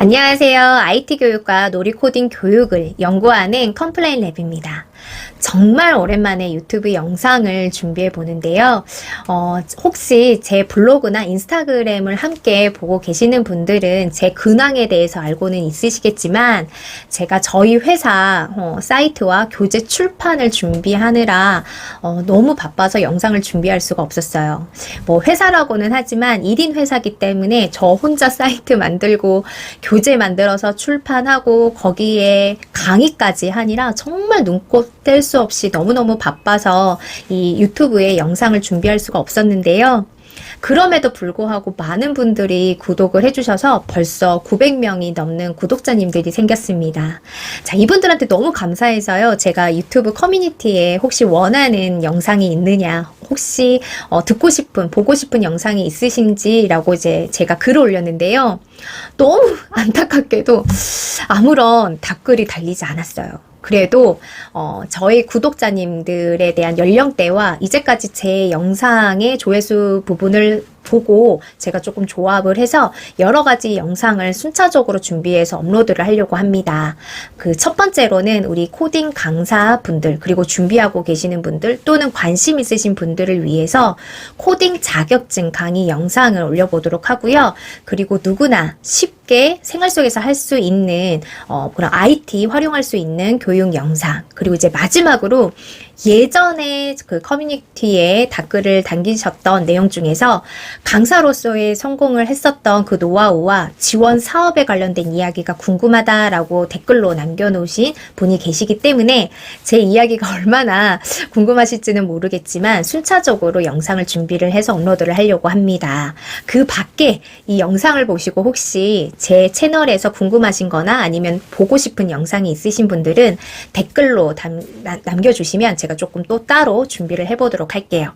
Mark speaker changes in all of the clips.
Speaker 1: 안녕하세요. IT 교육과 놀이 코딩 교육을 연구하는 컴플레인 랩입니다. 정말 오랜만에 유튜브 영상을 준비해 보는데요. 혹시 제 블로그나 인스타그램을 함께 보고 계시는 분들은 제 근황에 대해서 알고는 있으시겠지만 제가 저희 회사 사이트와 교재 출판을 준비하느라 너무 바빠서 영상을 준비할 수가 없었어요. 뭐 회사라고는 하지만 1인 회사기 때문에 저 혼자 사이트 만들고 교재 만들어서 출판하고 거기에 강의까지 하니라 정말 눈코 뗄 수 없이 너무너무 바빠서 이 유튜브에 영상을 준비할 수가 없었는데요. 그럼에도 불구하고 많은 분들이 구독을 해주셔서 벌써 900명이 넘는 구독자님들이 생겼습니다. 자, 이분들한테 너무 감사해서요. 제가 유튜브 커뮤니티에 혹시 원하는 영상이 있느냐, 혹시 듣고 싶은, 보고 싶은 영상이 있으신지라고 이제 제가 글을 올렸는데요. 너무 안타깝게도 아무런 답글이 달리지 않았어요. 그래도 저희 구독자님들에 대한 연령대와 이제까지 제 영상의 조회수 부분을 보고 제가 조금 조합을 해서 여러 가지 영상을 순차적으로 준비해서 업로드를 하려고 합니다. 그 첫 번째로는 우리 코딩 강사분들 그리고 준비하고 계시는 분들 또는 관심 있으신 분들을 위해서 코딩 자격증 강의 영상을 올려보도록 하고요. 그리고 누구나 쉽게 생활 속에서 할 수 있는 그런 IT 활용할 수 있는 교육 영상, 그리고 이제 마지막으로 예전에 그 커뮤니티에 댓글을 남기셨던 내용 중에서 강사로서의 성공을 했었던 그 노하우와 지원 사업에 관련된 이야기가 궁금하다라고 댓글로 남겨놓으신 분이 계시기 때문에 제 이야기가 얼마나 궁금하실지는 모르겠지만 순차적으로 영상을 준비를 해서 업로드를 하려고 합니다. 그 밖에 이 영상을 보시고 혹시 제 채널에서 궁금하신 거나 아니면 보고 싶은 영상이 있으신 분들은 댓글로 남겨주시면 제가 조금 또 따로 준비를 해보도록 할게요.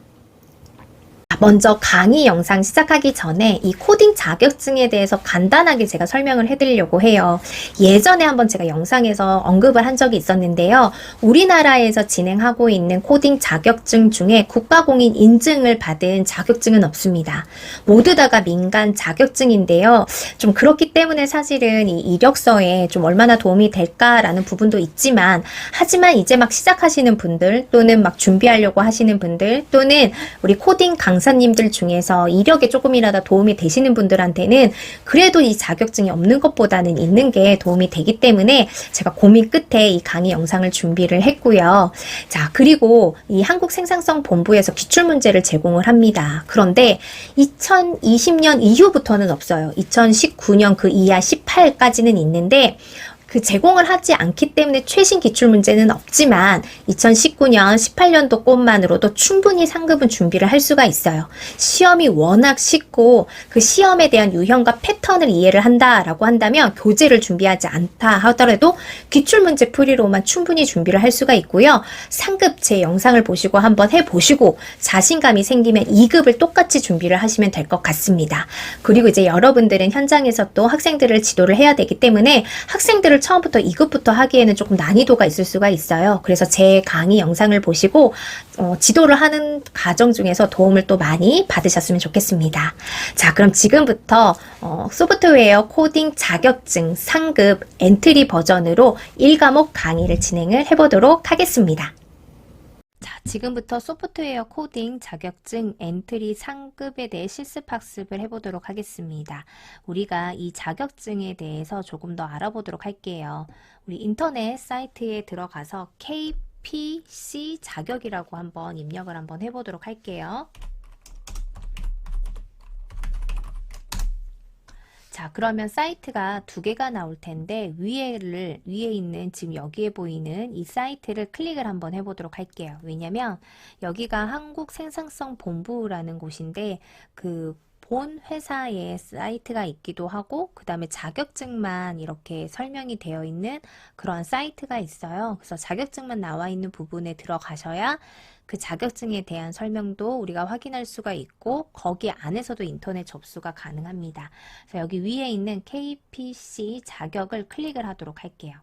Speaker 1: 먼저 강의 영상 시작하기 전에 이 코딩 자격증에 대해서 간단하게 제가 설명을 해드리려고 해요. 예전에 한번 제가 영상에서 언급을 한 적이 있었는데요. 우리나라에서 진행하고 있는 코딩 자격증 중에 국가공인 인증을 받은 자격증은 없습니다. 모두 다가 민간 자격증인데요. 좀 그렇기 때문에 사실은 이 이력서에 좀 얼마나 도움이 될까라는 부분도 있지만 하지만 이제 막 시작하시는 분들 또는 막 준비하려고 하시는 분들 또는 우리 코딩 강사님들 중에서 이력에 조금이라도 도움이 되시는 분들한테는 그래도 이 자격증이 없는 것보다는 있는 게 도움이 되기 때문에 제가 고민 끝에 이 강의 영상을 준비를 했고요. 자, 그리고 이 한국생산성본부에서 기출문제를 제공을 합니다. 그런데 2020년 이후부터는 없어요. 2019년 그 이하 18까지는 있는데 그 제공을 하지 않기 때문에 최신 기출문제는 없지만 2019년 18년도 것만으로도 충분히 상급은 준비를 할 수가 있어요. 시험이 워낙 쉽고 그 시험에 대한 유형과 패턴을 이해를 한다라고 한다면 교재를 준비하지 않다 하더라도 기출문제 풀이로만 충분히 준비를 할 수가 있고요. 상급 제 영상을 보시고 한번 해보시고 자신감이 생기면 2급을 똑같이 준비를 하시면 될 것 같습니다. 그리고 이제 여러분들은 현장에서 또 학생들을 지도를 해야 되기 때문에 학생들을 처음부터 2급부터 하기에는 조금 난이도가 있을 수가 있어요. 그래서 제 강의 영상을 보시고 지도를 하는 과정 중에서 도움을 또 많이 받으셨으면 좋겠습니다. 자, 그럼 지금부터 소프트웨어 코딩 자격증 상급 엔트리 버전으로 1과목 강의를 진행을 해보도록 하겠습니다. 자, 지금부터 소프트웨어 코딩 자격증 엔트리 상급에 대해 실습 학습을 해보도록 하겠습니다. 우리가 이 자격증에 대해서 조금 더 알아보도록 할게요. 우리 인터넷 사이트에 들어가서 KPC 자격이라고 한번 입력을 한번 해보도록 할게요. 자, 그러면 사이트가 두 개가 나올 텐데 위에 있는 지금 여기에 보이는 이 사이트를 클릭을 한번 해보도록 할게요. 왜냐면 여기가 한국생산성본부라는 곳인데 그 본 회사의 사이트가 있기도 하고 그 다음에 자격증만 이렇게 설명이 되어 있는 그런 사이트가 있어요. 그래서 자격증만 나와 있는 부분에 들어가셔야 그 자격증에 대한 설명도 우리가 확인할 수가 있고 거기 안에서도 인터넷 접수가 가능합니다. 그래서 여기 위에 있는 KPC 자격을 클릭을 하도록 할게요.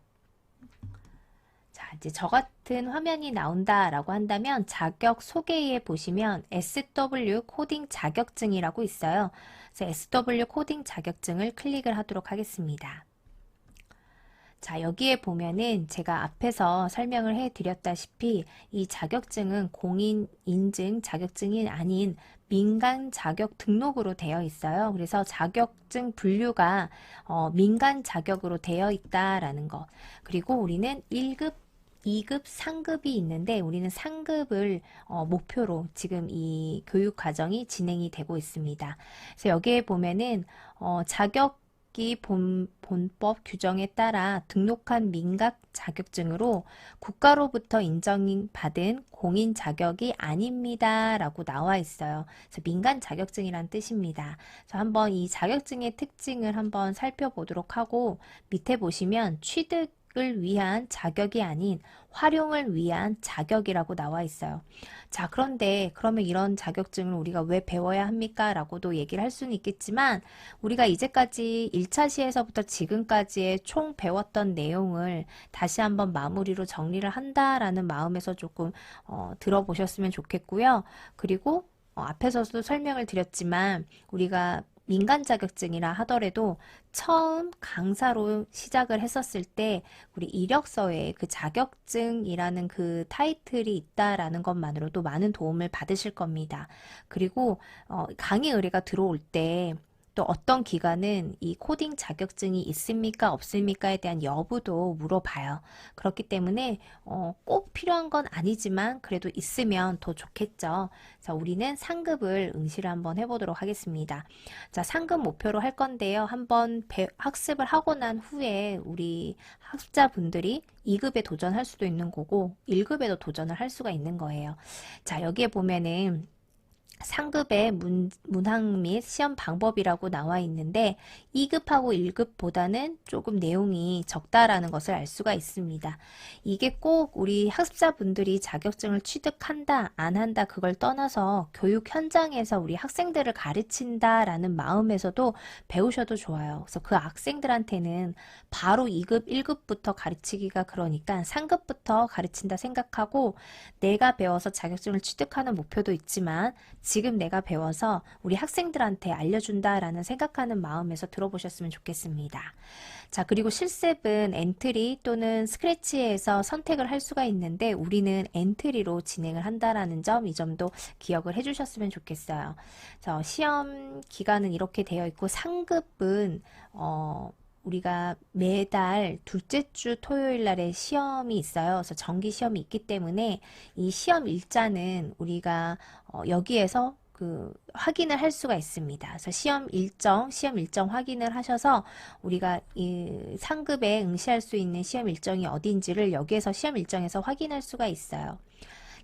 Speaker 1: 자, 이제 저 같은 화면이 나온다라고 한다면 자격 소개에 보시면 SW 코딩 자격증이라고 있어요. 그래서 SW 코딩 자격증을 클릭을 하도록 하겠습니다. 자, 여기에 보면은 제가 앞에서 설명을 해드렸다시피 이 자격증은 공인 인증 자격증이 아닌 민간 자격 등록으로 되어 있어요. 그래서 자격증 분류가 민간 자격으로 되어 있다라는 것. 그리고 우리는 1급 2급, 상급이 있는데 우리는 상급을 목표로 지금 이 교육 과정이 진행이 되고 있습니다. 그래서 여기에 보면은 자격이 본법 규정에 따라 등록한 민간 자격증으로 국가로부터 인정받은 공인 자격이 아닙니다. 라고 나와 있어요. 그래서 민간 자격증이란 뜻입니다. 그래서 한번 이 자격증의 특징을 한번 살펴보도록 하고 밑에 보시면 취득을 위한 자격이 아닌 활용을 위한 자격이라고 나와 있어요. 자, 그런데 그러면 이런 자격증을 우리가 왜 배워야 합니까? 라고도 얘기를 할 수는 있겠지만 우리가 이제까지 1차 시에서부터 지금까지의 총 배웠던 내용을 다시 한번 마무리로 정리를 한다라는 마음에서 조금 들어보셨으면 좋겠고요. 그리고 앞에서도 설명을 드렸지만 우리가 민간 자격증이라 하더라도 처음 강사로 시작을 했었을 때 우리 이력서에 그 자격증이라는 그 타이틀이 있다라는 것만으로도 많은 도움을 받으실 겁니다. 그리고 강의 의뢰가 들어올 때 또 어떤 기관은 이 코딩 자격증이 있습니까? 없습니까?에 대한 여부도 물어봐요. 그렇기 때문에 꼭 필요한 건 아니지만 그래도 있으면 더 좋겠죠. 자, 우리는 상급을 응시를 한번 해보도록 하겠습니다. 자, 상급 목표로 할 건데요. 한번 학습을 하고 난 후에 우리 학습자분들이 2급에 도전할 수도 있는 거고 1급에도 도전을 할 수가 있는 거예요. 자, 여기에 보면은 상급의 문항 및 시험 방법이라고 나와 있는데 2급하고 1급보다는 조금 내용이 적다라는 것을 알 수가 있습니다. 이게 꼭 우리 학습자분들이 자격증을 취득한다, 안 한다 그걸 떠나서 교육 현장에서 우리 학생들을 가르친다라는 마음에서도 배우셔도 좋아요. 그래서 그 학생들한테는 바로 2급, 1급부터 가르치기가 그러니까 상급부터 가르친다 생각하고 내가 배워서 자격증을 취득하는 목표도 있지만 지금 내가 배워서 우리 학생들한테 알려준다라는 생각하는 마음에서 들어보셨으면 좋겠습니다. 자, 그리고 실습은 엔트리 또는 스크래치에서 선택을 할 수가 있는데 우리는 엔트리로 진행을 한다라는 점, 이 점도 기억을 해주셨으면 좋겠어요. 자, 시험 기간은 이렇게 되어 있고 상급은 우리가 매달 둘째 주 토요일 날에 시험이 있어요. 그래서 정기 시험이 있기 때문에 이 시험 일자는 우리가 여기에서 확인을 할 수가 있습니다. 그래서 시험 일정 확인을 하셔서 우리가 이 상급에 응시할 수 있는 시험 일정이 어딘지를 여기에서 시험 일정에서 확인할 수가 있어요.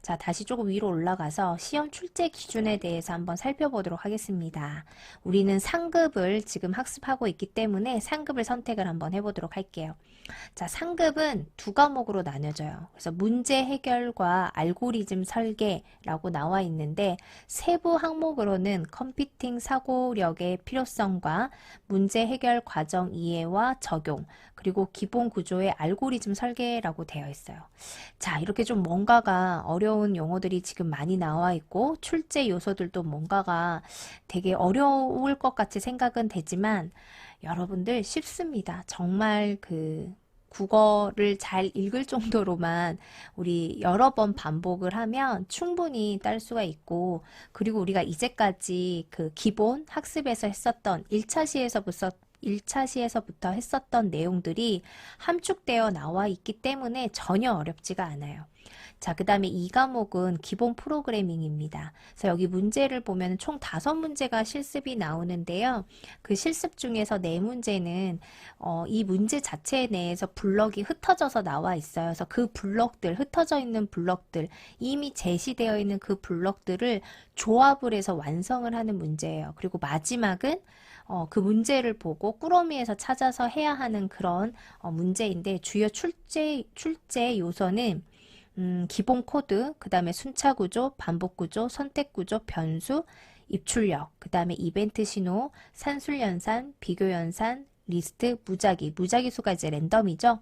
Speaker 1: 자, 다시 조금 위로 올라가서 시험 출제 기준에 대해서 한번 살펴보도록 하겠습니다. 우리는 상급을 지금 학습하고 있기 때문에 상급을 선택을 한번 해보도록 할게요. 자, 상급은 두 과목으로 나뉘어져요. 그래서 문제 해결과 알고리즘 설계라고 나와 있는데 세부 항목으로는 컴퓨팅 사고력의 필요성과 문제 해결 과정 이해와 적용, 그리고 기본 구조의 알고리즘 설계라고 되어 있어요. 자, 이렇게 좀 뭔가가 어려운 용어들이 지금 많이 나와 있고 출제 요소들도 뭔가가 되게 어려울 것 같이 생각은 되지만 여러분들 쉽습니다. 정말 국어를 잘 읽을 정도로만 우리 여러 번 반복을 하면 충분히 딸 수가 있고, 그리고 우리가 이제까지 기본 학습에서 했었던 1차 시에서부터 했었던 내용들이 함축되어 나와 있기 때문에 전혀 어렵지가 않아요. 자, 그 다음에 이 과목은 기본 프로그래밍입니다. 그래서 여기 문제를 보면 총 5문제가 실습이 나오는데요. 그 실습 중에서 4문제는 이 문제 자체 내에서 블럭이 흩어져서 나와 있어요. 그래서 그 블럭들, 흩어져 있는 블럭들, 이미 제시되어 있는 그 블럭들을 조합을 해서 완성을 하는 문제예요. 그리고 마지막은 그 문제를 보고 꾸러미에서 찾아서 해야 하는 그런 문제인데 주요 출제 요소는 기본 코드, 그 다음에 순차 구조, 반복 구조, 선택 구조, 변수, 입출력, 그 다음에 이벤트 신호, 산술 연산, 비교 연산, 리스트, 무작위 수가 이제 랜덤이죠.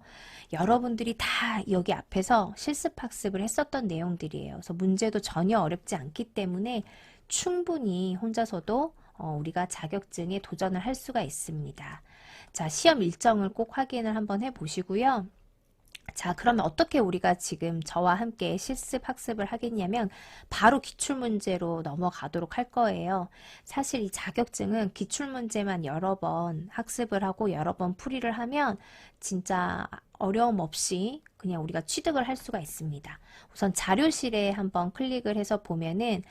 Speaker 1: 여러분들이 다 여기 앞에서 실습 학습을 했었던 내용들이에요. 그래서 문제도 전혀 어렵지 않기 때문에 충분히 혼자서도 우리가 자격증에 도전을 할 수가 있습니다. 자, 시험 일정을 꼭 확인을 한번 해 보시고요. 자, 그러면 어떻게 우리가 지금 저와 함께 실습 학습을 하겠냐면 바로 기출문제로 넘어가도록 할 거예요. 사실 이 자격증은 기출문제만 여러 번 학습을 하고 여러 번 풀이를 하면 진짜 어려움 없이 그냥 우리가 취득을 할 수가 있습니다. 우선 자료실에 한번 클릭을 해서 보면은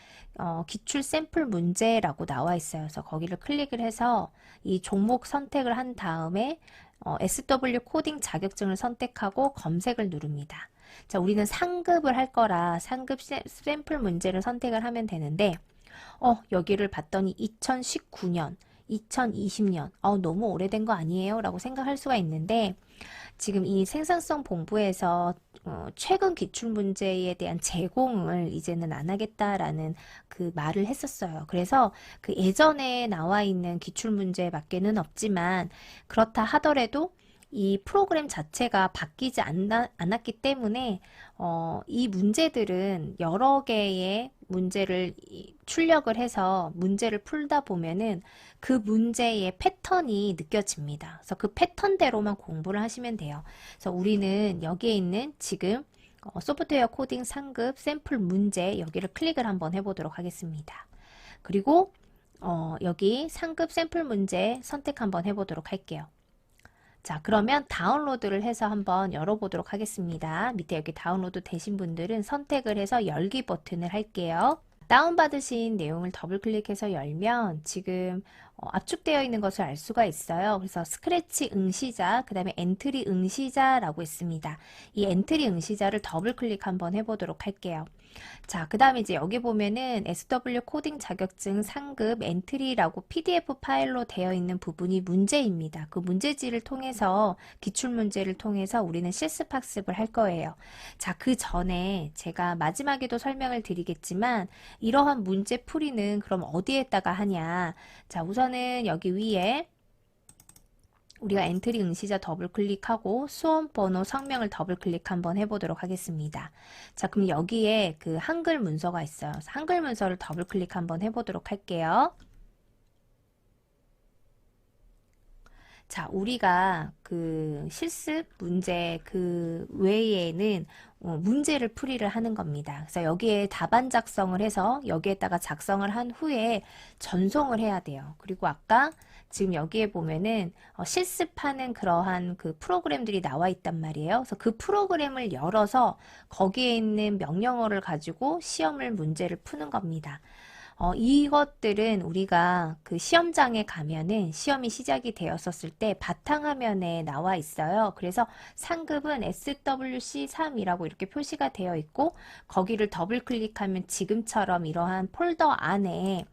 Speaker 1: 기출 샘플 문제라고 나와 있어요. 그래서 거기를 클릭을 해서 이 종목 선택을 한 다음에 SW 코딩 자격증을 선택하고 검색을 누릅니다. 자, 우리는 상급을 할 거라 상급 샘플 문제를 선택을 하면 되는데 여기를 봤더니 2019년, 2020년, 너무 오래된 거 아니에요? 라고 생각할 수가 있는데 지금 이 생산성 본부에서 최근 기출문제에 대한 제공을 이제는 안 하겠다라는 그 말을 했었어요. 그래서 그 예전에 나와 있는 기출문제밖에는 없지만 그렇다 하더라도 이 프로그램 자체가 바뀌지 않았기 때문에 이 문제들은 여러 개의 문제를 출력을 해서 문제를 풀다 보면은 그 문제의 패턴이 느껴집니다. 그래서 그 패턴대로만 공부를 하시면 돼요. 그래서 우리는 여기에 있는 지금 소프트웨어 코딩 상급 샘플 문제 여기를 클릭을 한번 해보도록 하겠습니다. 그리고 여기 상급 샘플 문제 선택 한번 해보도록 할게요. 자, 그러면 다운로드를 해서 한번 열어보도록 하겠습니다. 밑에 여기 다운로드 되신 분들은 선택을 해서 열기 버튼을 할게요. 다운받으신 내용을 더블 클릭해서 열면 지금 압축되어 있는 것을 알 수가 있어요. 그래서 스크래치 응시자, 그 다음에 엔트리 응시자라고 있습니다. 이 엔트리 응시자를 더블 클릭 한번 해보도록 할게요. 자, 그 다음에 이제 여기 보면은 SW 코딩 자격증 상급 엔트리라고 PDF 파일로 되어 있는 부분이 문제입니다. 그 문제지를 통해서 기출문제를 통해서 우리는 실습학습을 할 거예요. 자, 그 전에 제가 마지막에도 설명을 드리겠지만 이러한 문제 풀이는 그럼 어디에다가 하냐. 자, 우선은 여기 위에 우리가 엔트리 응시자 더블 클릭하고 수험 번호 성명을 더블 클릭 한번 해보도록 하겠습니다. 자, 그럼 여기에 그 한글 문서가 있어요. 한글 문서를 더블 클릭 한번 해보도록 할게요. 자, 우리가 그 실습 문제 그 외에는 문제를 풀이를 하는 겁니다. 그래서 여기에 답안 작성을 해서 여기에다가 작성을 한 후에 전송을 해야 돼요. 그리고 아까 지금 여기에 보면은 실습하는 그러한 그 프로그램들이 나와 있단 말이에요. 그래서 그 프로그램을 열어서 거기에 있는 명령어를 가지고 시험을 문제를 푸는 겁니다. 이것들은 우리가 그 시험장에 가면은 시험이 시작이 되었었을 때 바탕화면에 나와 있어요. 그래서 상급은 SWC3이라고 이렇게 표시가 되어 있고 거기를 더블 클릭하면 지금처럼 이러한 폴더 안에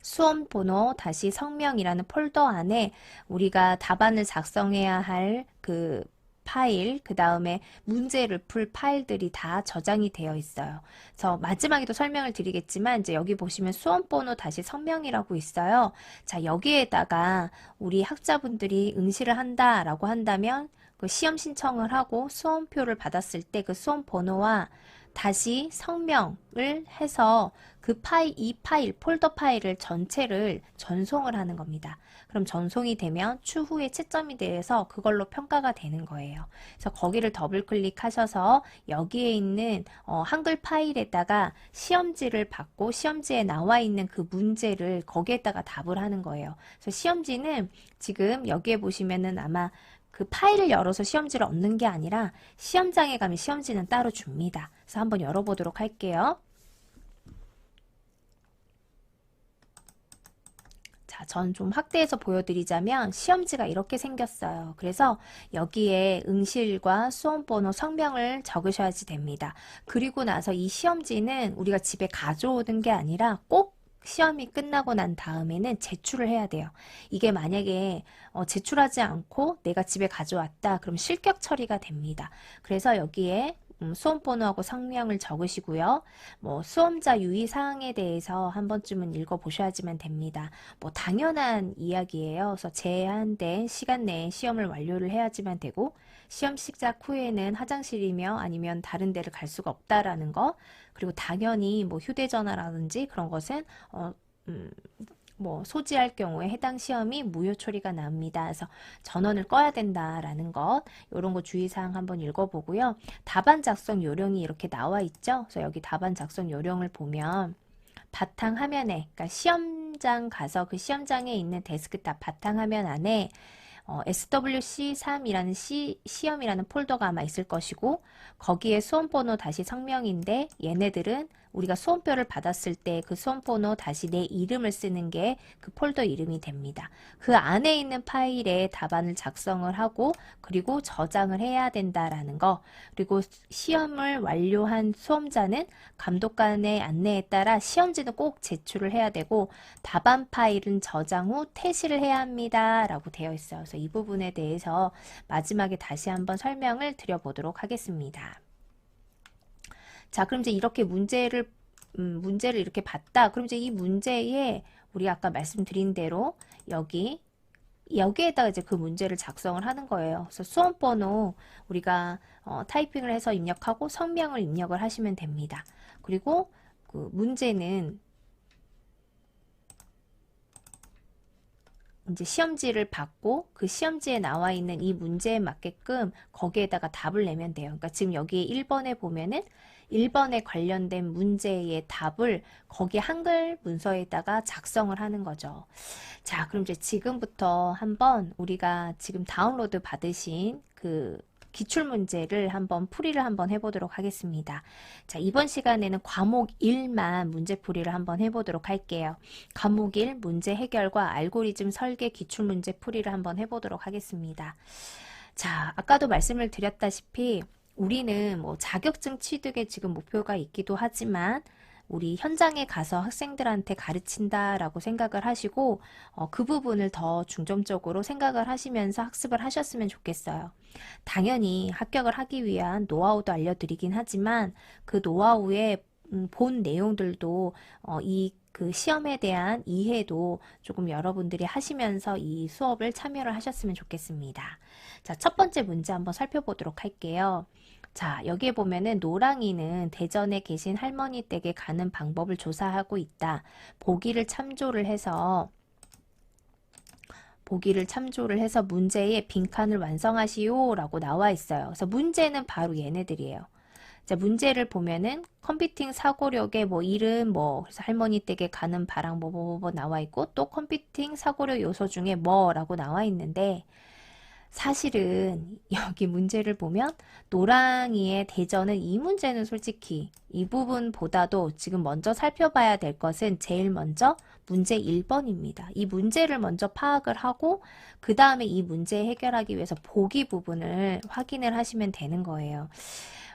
Speaker 1: 수험 번호 다시 성명이라는 폴더 안에 우리가 답안을 작성해야 할 그 파일, 그 다음에 문제를 풀 파일들이 다 저장이 되어 있어요. 그래서 마지막에도 설명을 드리겠지만 이제 여기 보시면 수험번호 다시 성명이라고 있어요. 자, 여기에다가 우리 학자분들이 응시를 한다라고 한다면 그 시험 신청을 하고 수험표를 받았을 때 그 수험번호와 다시 성명을 해서 그 파일, 이 파일, 폴더 파일을 전체를 전송을 하는 겁니다. 그럼 전송이 되면 추후에 채점이 돼서 그걸로 평가가 되는 거예요. 그래서 거기를 더블 클릭하셔서 여기에 있는 한글 파일에다가 시험지를 받고 시험지에 나와 있는 그 문제를 거기에다가 답을 하는 거예요. 그래서 시험지는 지금 여기에 보시면은 아마 그 파일을 열어서 시험지를 얻는 게 아니라 시험장에 가면 시험지는 따로 줍니다. 그래서 한번 열어보도록 할게요. 자, 전 좀 확대해서 보여드리자면 시험지가 이렇게 생겼어요. 그래서 여기에 응시일과 수험번호 성명을 적으셔야지 됩니다. 그리고 나서 이 시험지는 우리가 집에 가져오는 게 아니라 꼭 시험이 끝나고 난 다음에는 제출을 해야 돼요. 이게 만약에 제출하지 않고 내가 집에 가져왔다. 그럼 실격 처리가 됩니다. 그래서 여기에 수험번호하고 성명을 적으시고요. 뭐 수험자 유의사항에 대해서 한 번쯤은 읽어보셔야지만 됩니다. 뭐 당연한 이야기예요. 그래서 제한된 시간 내에 시험을 완료를 해야지만 되고 시험 시작 후에는 화장실이며 아니면 다른 데를 갈 수가 없다라는 거. 그리고 당연히 뭐 휴대전화라든지 그런 것은 뭐 소지할 경우에 해당 시험이 무효 처리가 납니다. 그래서 전원을 꺼야 된다라는 것, 이런 거 주의사항 한번 읽어보고요. 답안 작성 요령이 이렇게 나와 있죠. 그래서 여기 답안 작성 요령을 보면 바탕화면에, 그러니까 시험장 가서 그 시험장에 있는 데스크탑 바탕화면 안에 SWC3이라는 시험이라는 폴더가 아마 있을 것이고, 거기에 수험번호 다시 성명인데, 얘네들은 우리가 수험표를 받았을 때 그 수험번호 다시 내 이름을 쓰는 게 그 폴더 이름이 됩니다. 그 안에 있는 파일에 답안을 작성을 하고, 그리고 저장을 해야 된다라는 거, 그리고 시험을 완료한 수험자는 감독관의 안내에 따라 시험지는 꼭 제출을 해야 되고, 답안 파일은 저장 후 퇴실을 해야 합니다 라고 되어 있어요. 그래서 이 부분에 대해서 마지막에 다시 한번 설명을 드려보도록 하겠습니다. 자, 그럼 이제 이렇게 문제를 이렇게 봤다. 그럼 이제 이 문제에 우리 아까 말씀드린 대로 여기에다가 이제 그 문제를 작성을 하는 거예요. 그래서 수험번호 우리가 타이핑을 해서 입력하고 성명을 입력을 하시면 됩니다. 그리고 그 문제는 이제 시험지를 받고 그 시험지에 나와 있는 이 문제에 맞게끔 거기에다가 답을 내면 돼요. 그러니까 지금 여기 1번에 보면은 1번에 관련된 문제의 답을 거기 한글 문서에다가 작성을 하는 거죠. 자, 그럼 이제 지금부터 한번 우리가 지금 다운로드 받으신 그 기출문제를 한번 풀이를 한번 해보도록 하겠습니다. 자, 이번 시간에는 과목 1만 문제풀이를 한번 해보도록 할게요. 과목 1 문제 해결과 알고리즘 설계 기출문제 풀이를 한번 해보도록 하겠습니다. 자, 아까도 말씀을 드렸다시피 우리는 뭐 자격증 취득에 지금 목표가 있기도 하지만 우리 현장에 가서 학생들한테 가르친다라고 생각을 하시고 그 부분을 더 중점적으로 생각을 하시면서 학습을 하셨으면 좋겠어요. 당연히 합격을 하기 위한 노하우도 알려드리긴 하지만 그 노하우의 본 내용들도 그 시험에 대한 이해도 조금 여러분들이 하시면서 이 수업을 참여를 하셨으면 좋겠습니다. 자, 첫 번째 문제 한번 살펴보도록 할게요. 자, 여기에 보면은 노랑이는 대전에 계신 할머니 댁에 가는 방법을 조사하고 있다. 보기를 참조를 해서 문제의 빈칸을 완성하시오 라고 나와 있어요. 그래서 문제는 바로 얘네들이에요. 자, 문제를 보면은 컴퓨팅 사고력의 뭐 이름 그래서 할머니 댁에 가는 바랑 나와 있고, 또 컴퓨팅 사고력 요소 중에 뭐라고 나와 있는데, 사실은 여기 문제를 보면 노랑이의 대전은 이 문제는 솔직히 이 부분보다도 지금 먼저 살펴봐야 될 것은 제일 먼저 문제 1번입니다. 이 문제를 먼저 파악을 하고 그 다음에 이 문제 해결하기 위해서 보기 부분을 확인을 하시면 되는 거예요.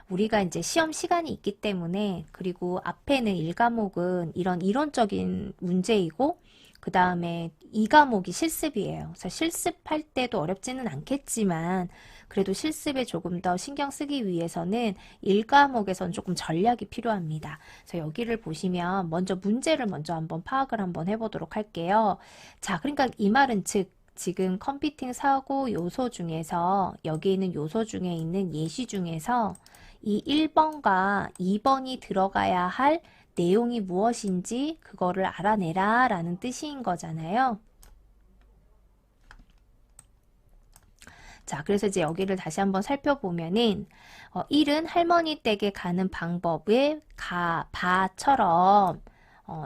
Speaker 1: 우리가 이제 시험 시간이 있기 때문에, 그리고 앞에는 1과목은 이런 이론적인 문제이고 그 다음에 2과목이 실습이에요. 그래서 실습할 때도 어렵지는 않겠지만 그래도 실습에 조금 더 신경 쓰기 위해서는 1과목에서는 조금 전략이 필요합니다. 그래서 여기를 보시면 먼저 문제를 먼저 한번 파악을 한번 해보도록 할게요. 자, 그러니까 이 말은 즉 지금 컴퓨팅 사고 요소 중에서 여기 있는 요소 중에 있는 예시 중에서 이 1번과 2번이 들어가야 할 내용이 무엇인지 그거를 알아내라 라는 뜻인 거잖아요. 자, 그래서 이제 여기를 다시 한번 살펴보면은 1은 할머니 댁에 가는 방법의 바처럼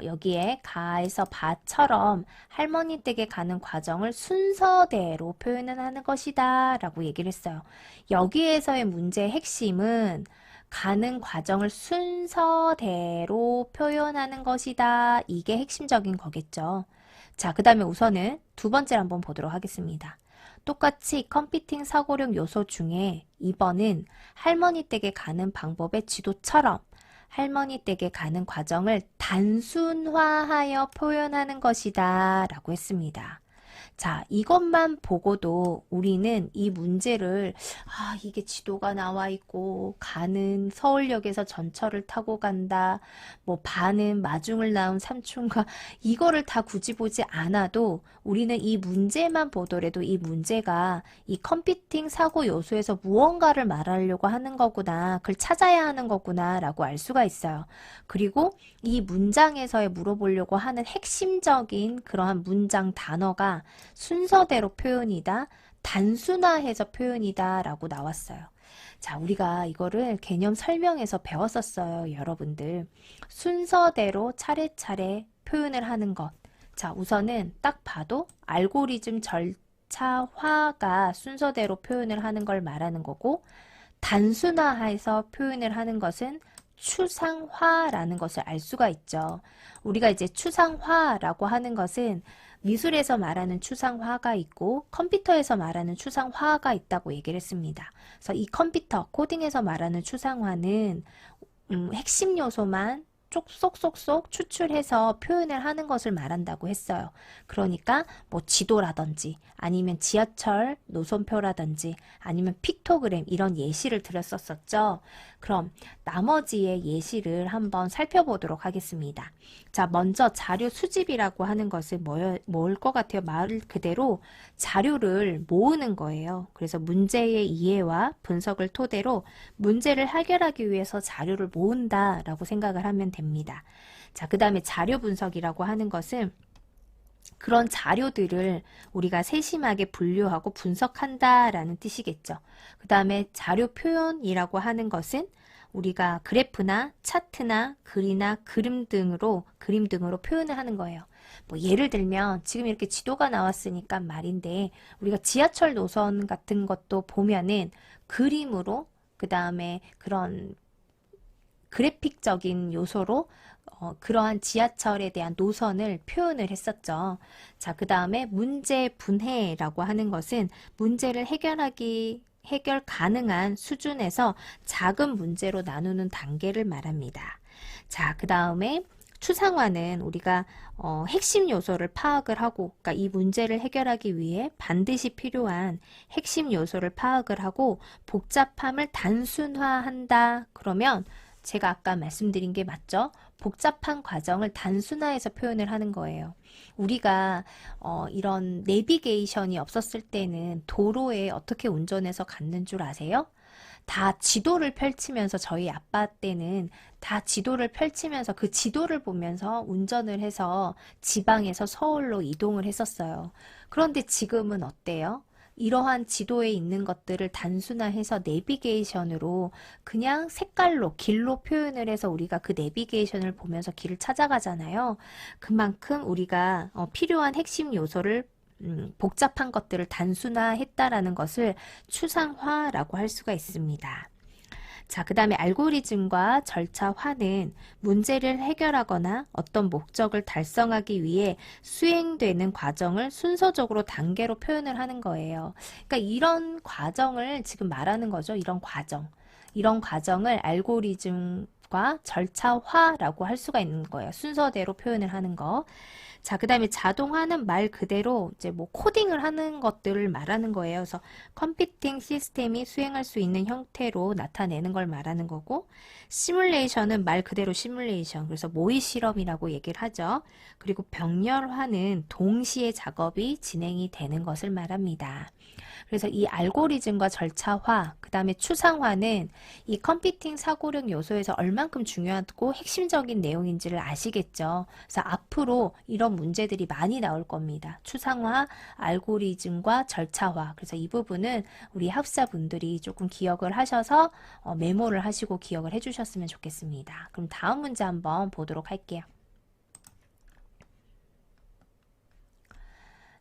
Speaker 1: 여기에 가에서 바처럼 할머니 댁에 가는 과정을 순서대로 표현을 하는 것이다 라고 얘기를 했어요. 여기에서의 문제의 핵심은 가는 과정을 순서대로 표현하는 것이다. 이게 핵심적인 거겠죠. 자, 그 다음에 우선은 두 번째를 한번 보도록 하겠습니다. 똑같이 컴퓨팅 사고력 요소 중에 2번은 할머니 댁에 가는 방법의 지도처럼 할머니 댁에 가는 과정을 단순화하여 표현하는 것이다 라고 했습니다. 자, 이것만 보고도 우리는 이 문제를, 이게 지도가 나와 있고, 가는 서울역에서 전철을 타고 간다, 뭐, 반은 마중을 낳은 삼촌과, 이거를 다 굳이 보지 않아도 우리는 이 문제만 보더라도 이 문제가 이 컴퓨팅 사고 요소에서 무언가를 말하려고 하는 거구나, 그걸 찾아야 하는 거구나, 라고 알 수가 있어요. 그리고 이 문장에서의 물어보려고 하는 핵심적인 그러한 문장 단어가 순서대로 표현이다, 단순화해서 표현이다 라고 나왔어요. 자, 우리가 이거를 개념 설명에서 배웠었어요, 여러분들. 순서대로 차례차례 표현을 하는 것. 자, 우선은 딱 봐도 알고리즘 절차화가 순서대로 표현을 하는 걸 말하는 거고, 단순화해서 표현을 하는 것은 추상화라는 것을 알 수가 있죠. 우리가 이제 추상화라고 하는 것은 미술에서 말하는 추상화가 있고 컴퓨터에서 말하는 추상화가 있다고 얘기를 했습니다. 그래서 이 컴퓨터, 코딩에서 말하는 추상화는 핵심 요소만 쏙쏙쏙 추출해서 표현을 하는 것을 말한다고 했어요. 그러니까 뭐 지도라든지 아니면 지하철 노선표라든지 아니면 픽토그램 이런 예시를 들었었죠. 그럼 나머지의 예시를 한번 살펴보도록 하겠습니다. 자, 먼저 자료 수집이라고 하는 것은 뭘 것 같아요? 말 그대로 자료를 모으는 거예요. 그래서 문제의 이해와 분석을 토대로 문제를 해결하기 위해서 자료를 모은다라고 생각을 하면 됩니다. 자, 그 다음에 자료 분석이라고 하는 것은 그런 자료들을 우리가 세심하게 분류하고 분석한다라는 뜻이겠죠. 그 다음에 자료 표현이라고 하는 것은 우리가 그래프나 차트나 글이나 그림 등으로 표현을 하는 거예요. 뭐 예를 들면 지금 이렇게 지도가 나왔으니까 말인데 우리가 지하철 노선 같은 것도 보면은 그림으로 그 다음에 그런 그래픽적인 요소로 그러한 지하철에 대한 노선을 표현을 했었죠. 자, 그 다음에 문제 분해라고 하는 것은 문제를 해결 가능한 수준에서 작은 문제로 나누는 단계를 말합니다. 자, 그 다음에 추상화는 우리가 핵심 요소를 파악을 하고, 그러니까 이 문제를 해결하기 위해 반드시 필요한 핵심 요소를 파악을 하고 복잡함을 단순화한다. 그러면 제가 아까 말씀드린 게 맞죠? 복잡한 과정을 단순화해서 표현을 하는 거예요. 우리가 이런 내비게이션이 없었을 때는 도로에 어떻게 운전해서 갔는 줄 아세요? 다 지도를 펼치면서 저희 아빠 때는 다 지도를 펼치면서 그 지도를 보면서 운전을 해서 지방에서 서울로 이동을 했었어요. 그런데 지금은 어때요? 이러한 지도에 있는 것들을 단순화해서 내비게이션으로 그냥 색깔로 길로 표현을 해서 우리가 그 내비게이션을 보면서 길을 찾아가잖아요. 그만큼 우리가 필요한 핵심 요소를 복잡한 것들을 단순화했다라는 것을 추상화라고 할 수가 있습니다. 자, 그 다음에 알고리즘과 절차화는 문제를 해결하거나 어떤 목적을 달성하기 위해 수행되는 과정을 순서적으로 단계로 표현을 하는 거예요. 그러니까 이런 과정을 지금 말하는 거죠. 이런 과정. 이런 과정을 알고리즘과 절차화라고 할 수가 있는 거예요. 순서대로 표현을 하는 거. 자, 그 다음에 자동화는 말 그대로 이제 뭐 코딩을 하는 것들을 말하는 거예요. 그래서 컴퓨팅 시스템이 수행할 수 있는 형태로 나타내는 걸 말하는 거고, 시뮬레이션은 말 그대로 시뮬레이션, 그래서 모의 실험이라고 얘기를 하죠. 그리고 병렬화는 동시에 작업이 진행이 되는 것을 말합니다. 그래서 이 알고리즘과 절차화, 그 다음에 추상화는 이 컴퓨팅 사고력 요소에서 얼만큼 중요하고 핵심적인 내용인지를 아시겠죠. 그래서 앞으로 이런 문제들이 많이 나올 겁니다. 추상화, 알고리즘과 절차화. 그래서 이 부분은 우리 학습자분들이 조금 기억을 하셔서 메모를 하시고 기억을 해주셨으면 좋겠습니다. 그럼 다음 문제 한번 보도록 할게요.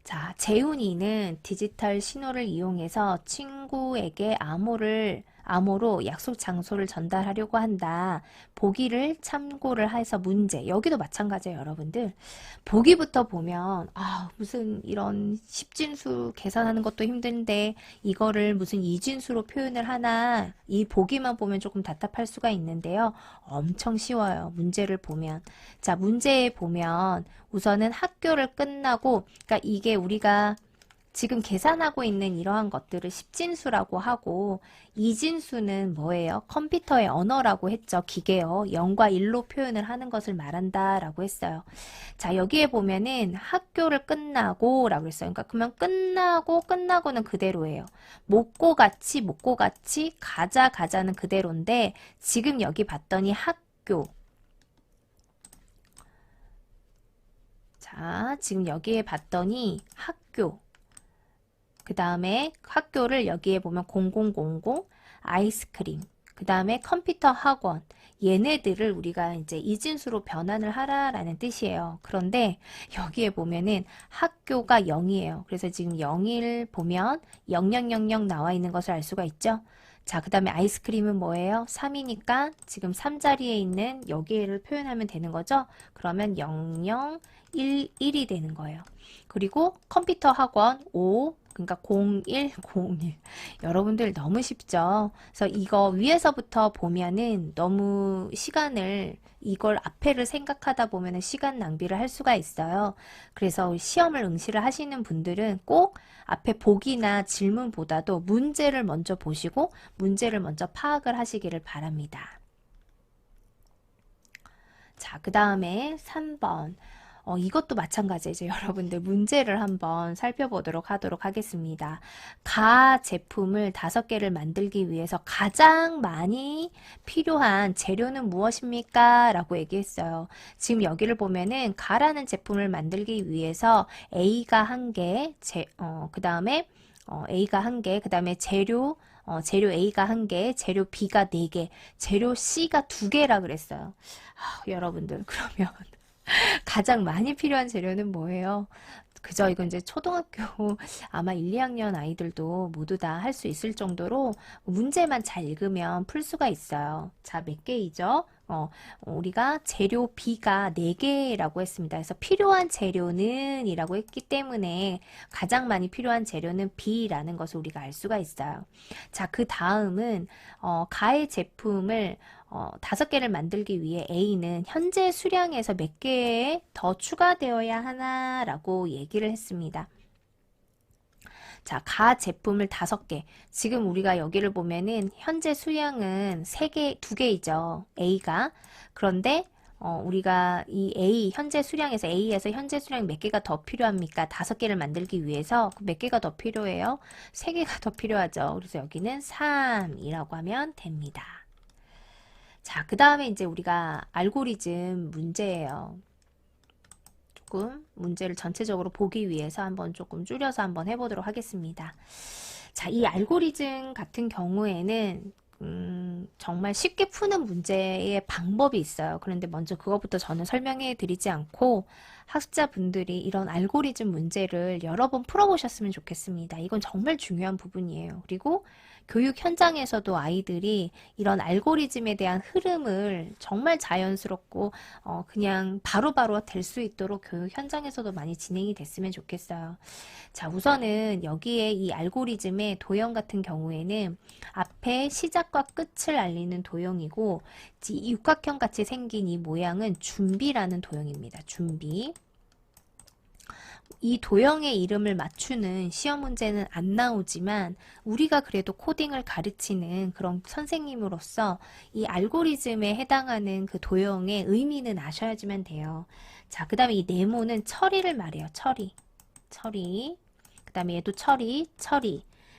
Speaker 1: 자, 재훈이는 디지털 신호를 이용해서 친구에게 암호로 약속 장소를 전달하려고 한다. 보기를 참고를 해서 문제. 여기도 마찬가지예요, 여러분들. 보기부터 보면 무슨 이런 십진수 계산하는 것도 힘든데 이거를 무슨 이진수로 표현을 하나, 이 보기만 보면 조금 답답할 수가 있는데요. 엄청 쉬워요. 문제를 보면. 자, 문제에 보면 우선은 학교를 끝나고, 그러니까 이게 우리가 지금 계산하고 있는 이러한 것들을 십진수라고 하고, 이진수는 뭐예요? 컴퓨터의 언어라고 했죠. 기계어. 0과 1로 표현을 하는 것을 말한다 라고 했어요. 자, 여기에 보면은 학교를 끝나고 라고 했어요. 그러니까 그러면 끝나고는 그대로예요. 먹고 같이 가자는 그대로인데, 지금 여기 봤더니 학교. 자, 지금 여기에 봤더니 학교. 그 다음에 학교를 여기에 보면 0000, 아이스크림, 그 다음에 컴퓨터 학원, 얘네들을 우리가 이제 이진수로 변환을 하라라는 뜻이에요. 그런데 여기에 보면은 학교가 0이에요. 그래서 지금 0을 보면 0000 나와 있는 것을 알 수가 있죠. 자, 그 다음에 아이스크림은 뭐예요? 3이니까 지금 3자리에 있는 여기를 표현하면 되는 거죠. 그러면 0011이 되는 거예요. 그리고 컴퓨터 학원 5, 그러니까 0101. 여러분들 너무 쉽죠? 그래서 이거 위에서부터 보면은 너무 시간을, 이걸 앞에를 생각하다 보면은 시간 낭비를 할 수가 있어요. 그래서 시험을 응시를 하시는 분들은 꼭 앞에 보기나 질문보다도 문제를 먼저 보시고 문제를 먼저 파악을 하시기를 바랍니다. 자, 그 다음에 3번. 이것도 마찬가지죠. 여러분들 문제를 한번 살펴보도록 하겠습니다. 가 제품을 5개를 만들기 위해서 가장 많이 필요한 재료는 무엇입니까? 라고 얘기했어요. 지금 여기를 보면은 가라는 제품을 만들기 위해서 A가 1개, 그 다음에 A가 1개, 그 다음에 재료 A가 1개, 재료 B가 4개, 재료 C가 2개라 그랬어요. 여러분들 그러면 가장 많이 필요한 재료는 뭐예요? 그저 이건 이제 초등학교 아마 1, 2학년 아이들도 모두 다 할 수 있을 정도로 문제만 잘 읽으면 풀 수가 있어요. 자, 몇 개이죠? 우리가 재료 B가 4개라고 했습니다. 그래서 필요한 재료는 이라고 했기 때문에 가장 많이 필요한 재료는 B라는 것을 우리가 알 수가 있어요. 자, 그 다음은 가의 제품을 5개를 만들기 위해 A는 현재 수량에서 몇 개 더 추가되어야 하나라고 얘기를 했습니다. 자, 가 제품을 5개. 지금 우리가 여기를 보면은 현재 수량은 2개이죠. A가. 그런데 우리가 이 A, 현재 수량에서 A에서 현재 수량 몇 개가 더 필요합니까? 5개를 만들기 위해서 몇 개가 더 필요해요? 3개가 더 필요하죠. 그래서 여기는 3이라고 하면 됩니다. 자, 그 다음에 이제 우리가 알고리즘 문제예요. 조금 문제를 전체적으로 보기 위해서 한번 조금 줄여서 한번 해보도록 하겠습니다. 자, 이 알고리즘 같은 경우에는 정말 쉽게 푸는 문제의 방법이 있어요. 그런데 먼저 그것부터 저는 설명해 드리지 않고 학습자분들이 이런 알고리즘 문제를 여러 번 풀어보셨으면 좋겠습니다. 이건 정말 중요한 부분이에요. 그리고 교육 현장에서도 아이들이 이런 알고리즘에 대한 흐름을 정말 자연스럽고 그냥 바로바로 될 수 있도록 교육 현장에서도 많이 진행이 됐으면 좋겠어요. 자, 우선은 여기에 이 알고리즘의 도형 같은 경우에는 앞에 시작과 끝을 알리는 도형이고, 이 육각형 같이 생긴 이 모양은 준비라는 도형입니다. 준비. 이 도형의 이름을 맞추는 시험 문제는 안 나오지만 우리가 그래도 코딩을 가르치는 그런 선생님으로서 이 알고리즘에 해당하는 그 도형의 의미는 아셔야지만 돼요. 자, 그 다음에 이 네모는 처리를 말해요. 처리. 그 다음에 얘도 처리.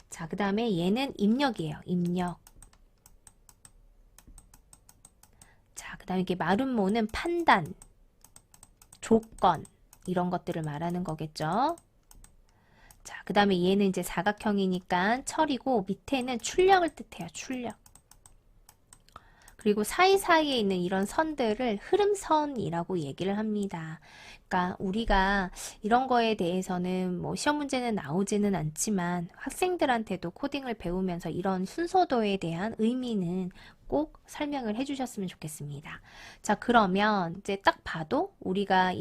Speaker 1: 자, 그 다음에 얘는 입력이에요. 입력. 자, 그 다음에 이게 마름모는 판단, 조건, 이런 것들을 말하는 거겠죠. 자, 그 다음에 얘는 이제 사각형이니까 철이고, 밑에는 출력을 뜻해요. 출력. 그리고 사이사이에 있는 이런 선들을 흐름선이라고 얘기를 합니다. 그러니까 우리가 이런 거에 대해서는 뭐 시험 문제는 나오지는 않지만 학생들한테도 코딩을 배우면서 이런 순서도에 대한 의미는 꼭 설명을 해주셨으면 좋겠습니다. 자, 그러면 이제 딱 봐도 우리가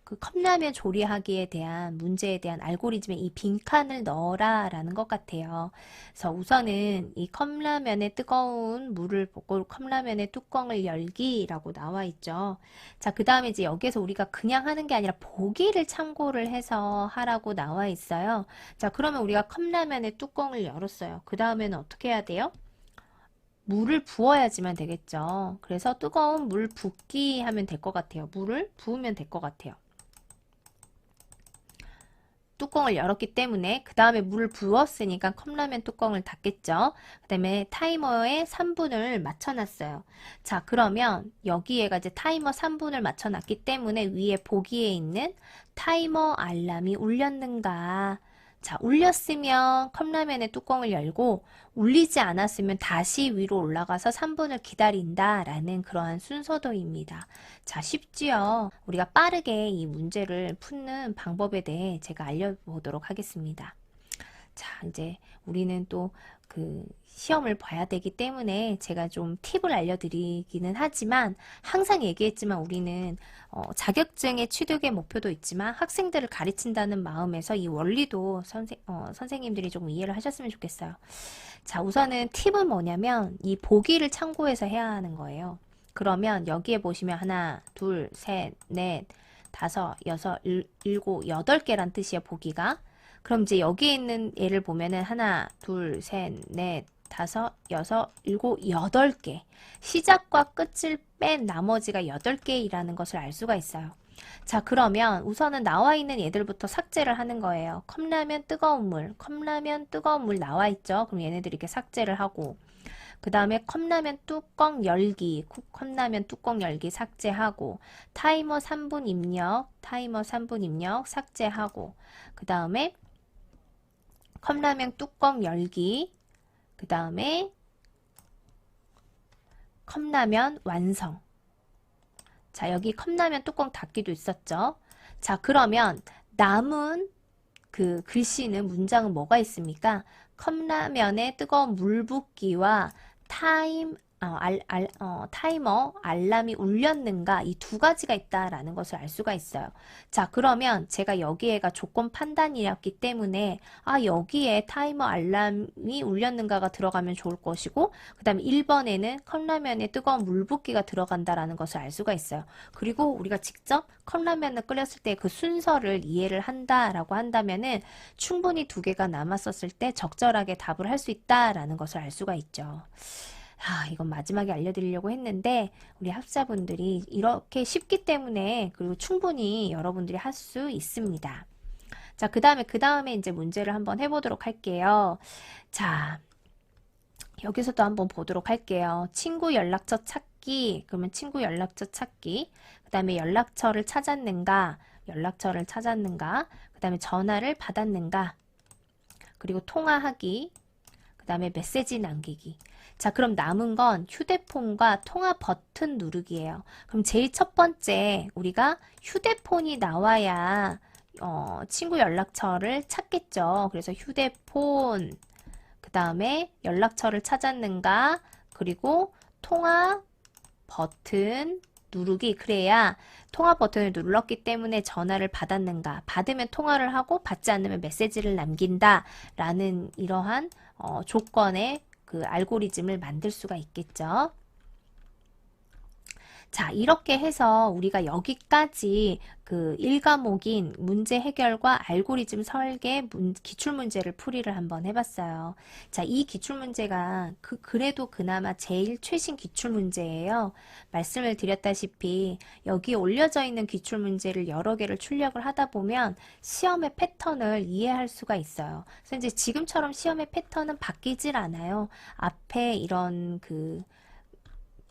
Speaker 1: 그 컵라면 조리하기에 대한 문제에 대한 알고리즘에 이 빈칸을 넣어라 라는 것 같아요. 그래서 우선은 이 컵라면에 뜨거운 물을 붓고 컵라면의 뚜껑을 열기라고 나와 있죠. 자, 그 다음에 이제 여기에서 우리가 그냥 하는 게 아니라 보기를 참고를 해서 하라고 나와 있어요. 자, 그러면 우리가 컵라면의 뚜껑을 열었어요. 그 다음에는 어떻게 해야 돼요? 물을 부어야지만 되겠죠. 그래서 뜨거운 물 붓기 하면 될 것 같아요. 물을 부으면 될 것 같아요. 뚜껑을 열었기 때문에 그 다음에 물을 부었으니까 컵라면 뚜껑을 닫겠죠. 그 다음에 타이머에 3분을 맞춰놨어요. 자, 그러면 여기에가 이제 타이머 3분을 맞춰놨기 때문에 위에 보기에 있는 타이머 알람이 울렸는가. 자, 울렸으면 컵라면의 뚜껑을 열고 울리지 않았으면 다시 위로 올라가서 3분을 기다린다 라는 그러한 순서도입니다. 자, 쉽지요? 우리가 빠르게 이 문제를 푸는 방법에 대해 제가 알려보도록 하겠습니다. 자, 이제 우리는 또 그 시험을 봐야 되기 때문에 제가 좀 팁을 알려드리기는 하지만 항상 얘기했지만 우리는 자격증의 취득의 목표도 있지만 학생들을 가르친다는 마음에서 이 원리도 선생님들이 좀 이해를 하셨으면 좋겠어요. 자, 우선은 팁은 뭐냐면 이 보기를 참고해서 해야 하는 거예요. 그러면 여기에 보시면 하나, 둘, 셋, 넷, 다섯, 여섯, 일곱, 여덟 개란 뜻이에요, 보기가. 그럼 이제 여기에 있는 예를 보면은 하나, 둘, 셋, 넷, 다섯, 여섯, 일곱, 여덟 개. 시작과 끝을 뺀 나머지가 8개이라는 것을 알 수가 있어요. 자, 그러면 우선은 나와 있는 얘들부터 삭제를 하는 거예요. 컵라면 뜨거운 물, 컵라면 뜨거운 물 나와 있죠? 그럼 얘네들 이렇게 삭제를 하고 그 다음에 컵라면 뚜껑 열기, 컵라면 뚜껑 열기 삭제하고 타이머 3분 입력, 타이머 3분 입력 삭제하고 그 다음에 컵라면 뚜껑 열기, 그 다음에 컵라면 완성. 자, 여기 컵라면 뚜껑 닫기도 있었죠. 자, 그러면 남은 그 글씨는 문장은 뭐가 있습니까? 컵라면에 뜨거운 물 붓기와 타이머 알람이 울렸는가 이 두 가지가 있다라는 것을 알 수가 있어요. 자, 그러면 제가 여기에가 조건 판단이었기 때문에 여기에 타이머 알람이 울렸는가가 들어가면 좋을 것이고 그 다음에 1번에는 컵라면에 뜨거운 물 붓기가 들어간다라는 것을 알 수가 있어요. 그리고 우리가 직접 컵라면을 끓였을 때 그 순서를 이해를 한다라고 한다면은 충분히 2개가 남았었을 때 적절하게 답을 할 수 있다라는 것을 알 수가 있죠. 이건 마지막에 알려드리려고 했는데 우리 학습자분들이 이렇게 쉽기 때문에 그리고 충분히 여러분들이 할 수 있습니다. 자, 그 다음에 이제 문제를 한번 해보도록 할게요. 자, 여기서도 한번 보도록 할게요. 친구 연락처 찾기, 그러면 친구 연락처 찾기, 그 다음에 연락처를 찾았는가, 그 다음에 전화를 받았는가, 그리고 통화하기, 그 다음에 메시지 남기기. 자, 그럼 남은 건 휴대폰과 통화 버튼 누르기예요. 그럼 제일 첫 번째 우리가 휴대폰이 나와야 친구 연락처를 찾겠죠. 그래서 휴대폰, 그 다음에 연락처를 찾았는가, 그리고 통화 버튼 누르기. 그래야 통화 버튼을 눌렀기 때문에 전화를 받았는가, 받으면 통화를 하고 받지 않으면 메시지를 남긴다 라는 이러한 조건의 그 알고리즘을 만들 수가 있겠죠. 자, 이렇게 해서 우리가 여기까지 그 1과목인 문제 해결과 알고리즘 설계 기출문제를 풀이를 한번 해봤어요. 자, 이 기출문제가 그래도 그나마 제일 최신 기출문제예요. 말씀을 드렸다시피 여기에 올려져 있는 기출문제를 여러 개를 출력을 하다 보면 시험의 패턴을 이해할 수가 있어요. 그래서 이제 지금처럼 시험의 패턴은 바뀌질 않아요. 앞에 이런 그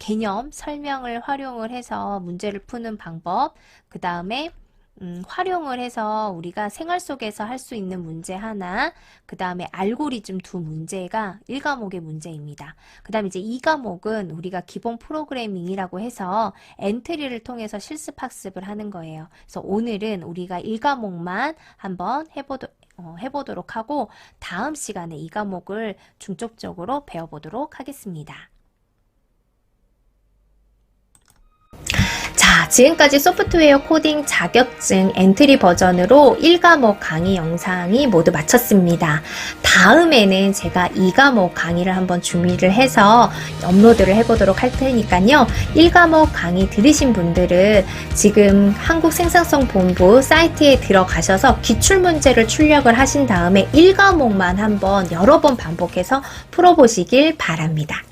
Speaker 1: 개념 설명을 활용을 해서 문제를 푸는 방법, 그 다음에 활용을 해서 우리가 생활 속에서 할 수 있는 문제 하나, 그 다음에 알고리즘 두 문제가 1과목의 문제입니다. 그 다음에 이제 2과목은 우리가 기본 프로그래밍이라고 해서 엔트리를 통해서 실습 학습을 하는 거예요. 그래서 오늘은 우리가 1과목만 한번 해보도록 하고 다음 시간에 2과목을 중점적으로 배워보도록 하겠습니다. 자, 지금까지 소프트웨어 코딩 자격증 엔트리 버전으로 1과목 강의 영상이 모두 마쳤습니다. 다음에는 제가 2과목 강의를 한번 준비를 해서 업로드를 해보도록 할 테니까요. 1과목 강의 들으신 분들은 지금 한국생산성본부 사이트에 들어가셔서 기출문제를 출력을 하신 다음에 1과목만 한번 여러 번 반복해서 풀어보시길 바랍니다.